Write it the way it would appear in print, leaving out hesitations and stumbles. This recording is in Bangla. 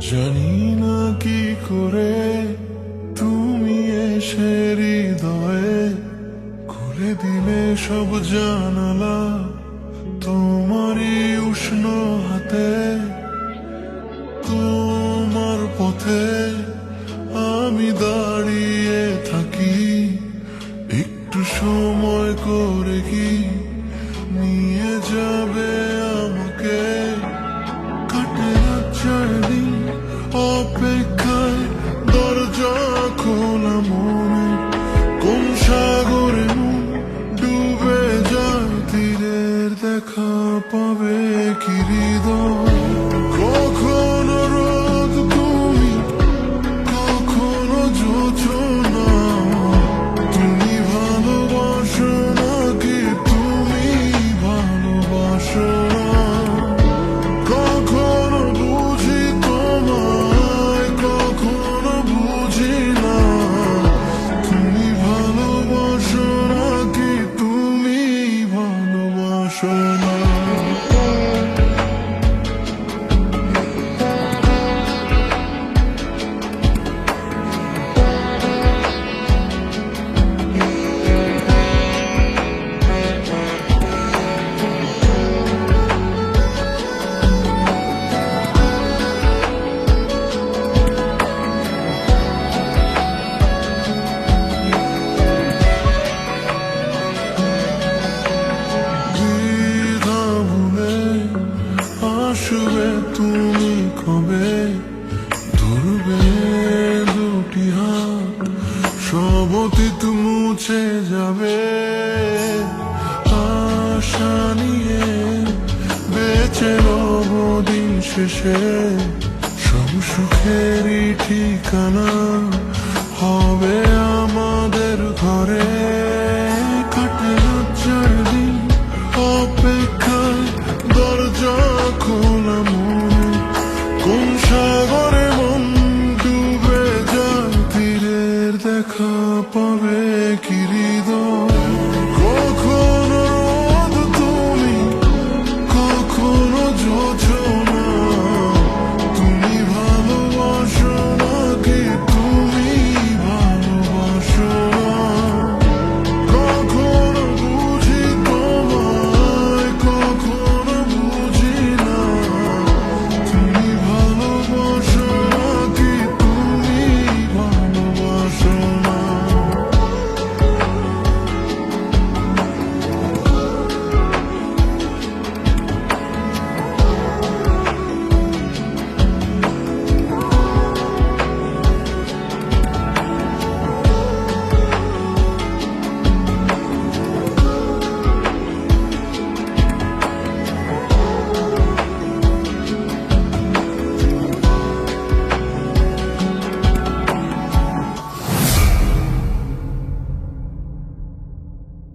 জানি না কি করে তুমি এসে হৃদয়ে খুলে দিলে সব জানালা তোমারই উষ্ণ হাতে। তোমার পথে আমি দাঁড়িয়ে থাকি, একটু সময় করে কি নিয়ে যাবে আমাকে। কাটে না চারদিন অপেক্ষায়, দরজা খোলা মনে কোন সাগরে মন ডুবে যায়। তীরের দেখা পাবে কি হৃদয়, কখনো রোদ তুমি, কখনো জোছনা। তুমি ভালোবাসো নাকি তুমি ভালোবাসো না? কখনো বুঝি তোমায়, কখনো বুঝি না। তুমি ভালোবাসো নাকি তুমি ভালোবাসো না? আসবে তুমি কবে, ধরবে দুটি হাত, সব অতীত মুছে যাবে। আশা নিয়ে বেঁচে রব দিন শেষে, সব সুখেরই ঠিকানা হবে